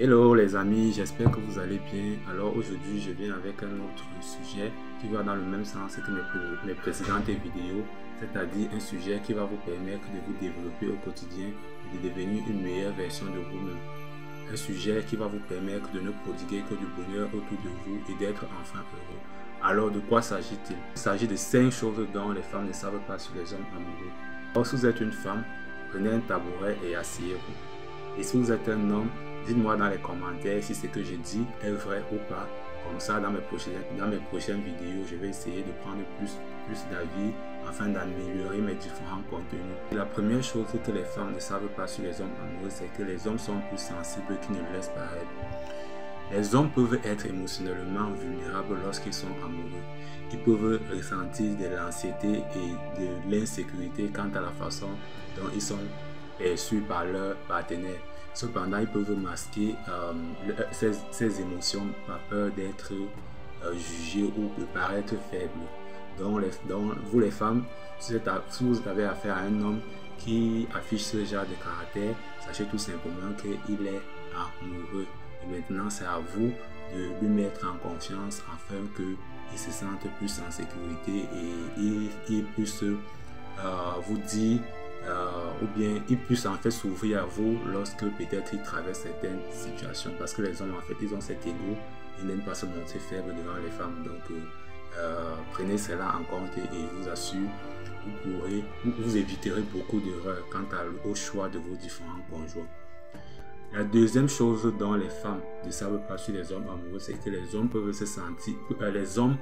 Hello les amis, j'espère que vous allez bien. Alors aujourd'hui je viens avec un autre sujet qui va dans le même sens que mes précédentes vidéos, c'est-à-dire un sujet qui va vous permettre de vous développer au quotidien et de devenir une meilleure version de vous-même. Un sujet qui va vous permettre de ne prodiguer que du bonheur autour de vous et d'être enfin heureux. Alors de quoi s'agit-il? Il s'agit de 5 choses dont les femmes ne savent pas sur les hommes amoureux. Alors si vous êtes une femme, prenez un tabouret et asseyez-vous. Et si vous êtes un homme, dites-moi dans les commentaires si ce que je dis est vrai ou pas. Comme ça, dans mes prochaines vidéos, je vais essayer de prendre plus d'avis afin d'améliorer mes différents contenus. La première chose que les femmes ne savent pas sur les hommes amoureux, c'est que les hommes sont plus sensibles qu'ils ne le laissent paraître. Les hommes peuvent être émotionnellement vulnérables lorsqu'ils sont amoureux. Ils peuvent ressentir de l'anxiété et de l'insécurité quant à la façon dont ils sont perçus par leur partenaire. Cependant, ils peuvent masquer ces émotions par peur d'être jugés ou de paraître faibles. Donc, vous les femmes, si vous avez affaire à un homme qui affiche ce genre de caractère, sachez tout simplement qu'il est amoureux. Et maintenant, c'est à vous de lui mettre en confiance afin qu'il se sente plus en sécurité et il puisse vous dire ou bien il puisse en fait s'ouvrir à vous lorsque peut-être il traverse certaines situations, parce que les hommes en fait ils ont cet ego, ils n'aiment pas se montrer faibles devant les femmes. Donc prenez cela en compte et je vous assure vous éviterez beaucoup d'erreurs quant au choix de vos différents conjoints. La deuxième chose dont les femmes ne savent pas sur les hommes amoureux, c'est que les hommes peuvent se sentir les hommes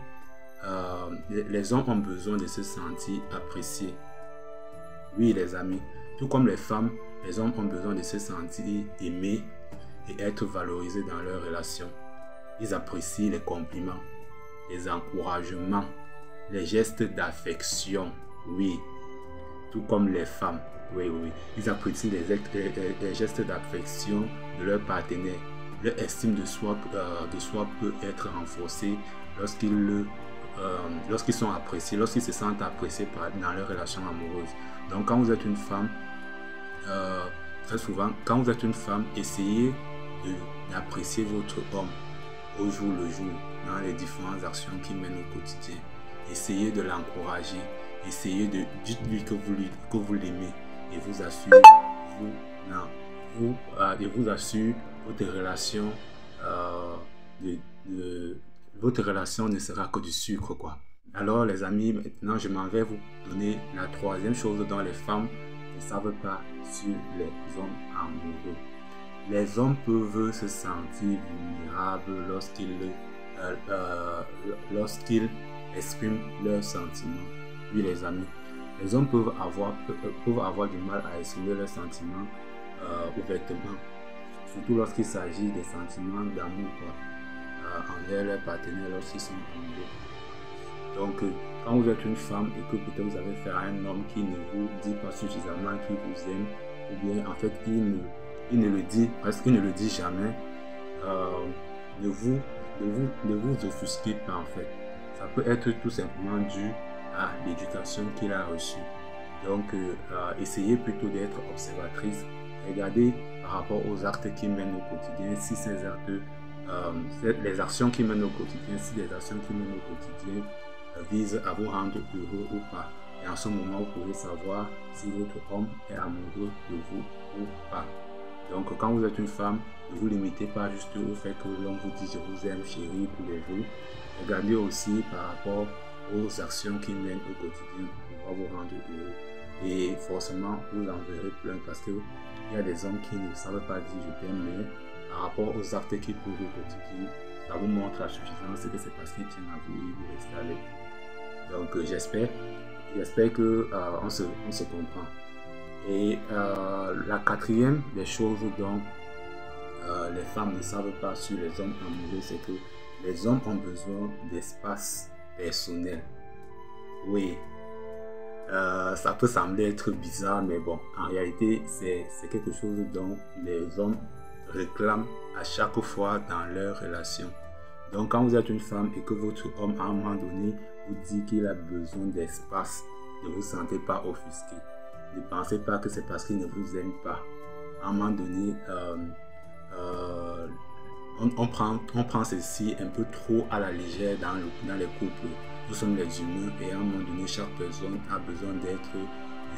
ont besoin de se sentir appréciés. Oui les amis, tout comme les femmes, les hommes ont besoin de se sentir aimés et être valorisés dans leurs relations. Ils apprécient les compliments, les encouragements, les gestes d'affection, oui, tout comme les femmes, oui. Ils apprécient les gestes d'affection de leur partenaire. Leur estime de soi peut être renforcée lorsqu'ils sont appréciés, lorsqu'ils se sentent appréciés dans leur relation amoureuse. Donc quand vous êtes une femme, très souvent, quand vous êtes une femme, essayez d'apprécier votre homme au jour le jour, dans les différentes actions qu'il mène au quotidien. Essayez de l'encourager, essayez de dites-lui que vous l'aimez et vous assure votre relation ne sera que du sucre quoi. Alors les amis, maintenant je m'en vais vous donner la troisième chose dont les femmes ne savent pas sur les hommes amoureux. Les hommes peuvent se sentir vulnérables lorsqu'ils expriment leurs sentiments. Oui les amis, les hommes peuvent avoir du mal à exprimer leurs sentiments ouvertement, surtout lorsqu'il s'agit des sentiments d'amour envers leur partenaire lorsqu'ils sont amoureux. Donc, quand vous êtes une femme et que peut-être vous avez fait à un homme qui ne vous dit pas suffisamment qu'il vous aime, ou bien en fait il ne le dit jamais, ne vous offusquez pas en fait. Ça peut être tout simplement dû à l'éducation qu'il a reçue. Donc, essayez plutôt d'être observatrice. Regardez par rapport aux actes qu'il mène au quotidien, si ces actes, les actions qu'il mène au quotidien, si les actions qu'il mène au quotidien visent à vous rendre heureux ou pas. Et en ce moment, vous pouvez savoir si votre homme est amoureux de vous ou pas. Donc, quand vous êtes une femme, ne vous limitez pas juste au fait que l'homme vous dit « je vous aime chérie » tous les jours. Regardez aussi par rapport aux actions qu'il mène au quotidien pour pouvoir vous rendre heureux. Et forcément, vous en verrez plein parce qu'il y a des hommes qui ne savent pas dire « je t'aime », mais par rapport aux actes qu'ils posent au quotidien, ça vous montre la suffisance que c'est parce qu'ils tiennent à vous et vous restez avec. Donc j'espère que on se comprend. Et la quatrième des choses dont les femmes ne savent pas sur les hommes amoureux, c'est que les hommes ont besoin d'espace personnel. Oui, ça peut sembler être bizarre, mais bon, en réalité, c'est quelque chose dont les hommes réclament à chaque fois dans leur relation. Donc quand vous êtes une femme et que votre homme à un moment donné vous dit qu'il a besoin d'espace, ne vous sentez pas offusqué. Ne pensez pas que c'est parce qu'il ne vous aime pas. À un moment donné, on prend ceci un peu trop à la légère dans les couples. Nous sommes les humains et à un moment donné, chaque personne a besoin d'être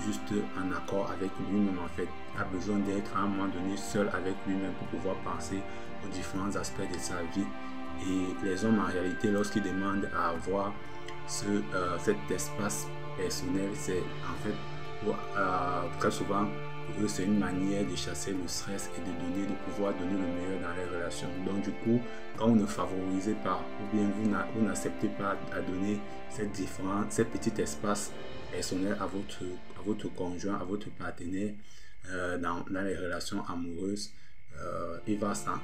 juste en accord avec lui-même en fait, a besoin d'être à un moment donné seul avec lui-même pour pouvoir penser aux différents aspects de sa vie. Et les hommes en réalité, lorsqu'ils demandent à avoir cet espace personnel, c'est en fait très souvent pour eux c'est une manière de chasser le stress et de pouvoir donner le meilleur dans les relations. Donc du coup, quand vous ne favorisez pas ou bien vous n'acceptez pas à donner ces petits espaces personnels à votre conjoint, à votre partenaire dans les relations amoureuses, il va s'en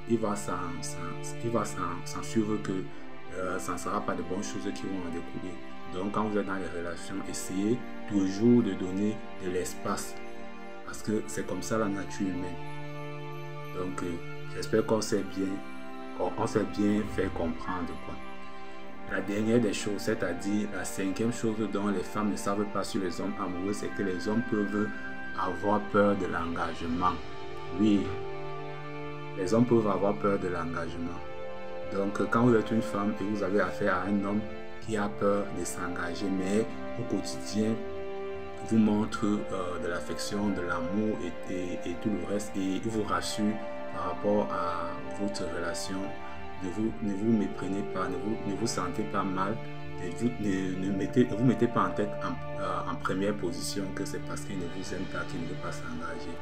suivre que ça ne sera pas de bonnes choses qui vont en découler. Donc quand vous êtes dans les relations, essayez toujours de donner de l'espace parce que c'est comme ça la nature humaine. Donc j'espère qu'on s'est bien fait comprendre quoi. La dernière des choses, c'est-à-dire la cinquième chose dont les femmes ne savent pas sur les hommes amoureux, c'est que les hommes peuvent avoir peur de l'engagement. Oui, les hommes peuvent avoir peur de l'engagement. Donc quand vous êtes une femme et vous avez affaire à un homme qui a peur de s'engager, mais au quotidien vous montre de l'affection, de l'amour et tout le reste, et il vous rassure par rapport à votre relation, ne vous méprenez pas, ne vous sentez pas mal, ne vous mettez pas en tête en première position que c'est parce qu'il ne vous aime pas qu'il ne veut pas s'engager.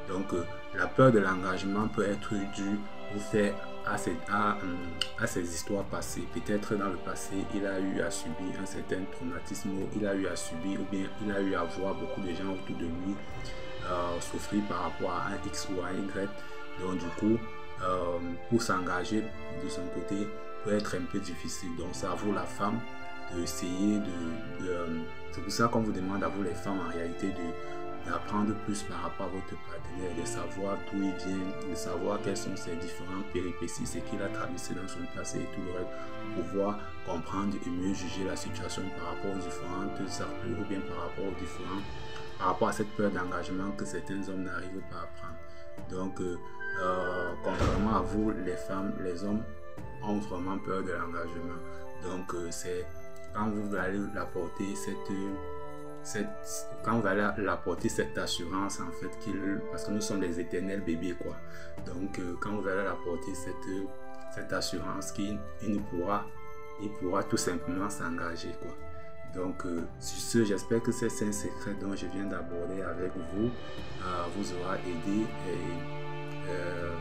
Donc la peur de l'engagement peut être due au fait à ces histoires passées. Peut-être dans le passé, il a eu à subir un certain traumatisme, il a eu à subir ou bien il a eu à voir beaucoup de gens autour de lui souffrir par rapport à un X ou à un Y. Donc du coup, pour s'engager de son côté peut être un peu difficile. Donc c'est à vous la femme d'essayer c'est pour ça qu'on vous demande à vous les femmes en réalité d'apprendre plus par rapport à votre partenaire, de savoir d'où il vient, de savoir quelles sont ses différentes péripéties, ce qu'il a traversé dans son passé et tout le reste, pour pouvoir comprendre et mieux juger la situation par rapport aux différentes actes ou bien par rapport à cette peur d'engagement que certains hommes n'arrivent pas à prendre. Donc contrairement à vous les femmes, les hommes ont vraiment peur de l'engagement. Donc c'est quand vous allez l'apporter cette assurance en fait parce que nous sommes des éternels bébés quoi. Donc quand vous allez l'apporter cette assurance qu'il pourra tout simplement s'engager quoi. Donc sur ce, j'espère que ces 5 secrets dont je viens d'aborder avec vous vous aura aidé et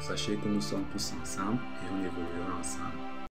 sachez que nous sommes tous ensemble et on évoluera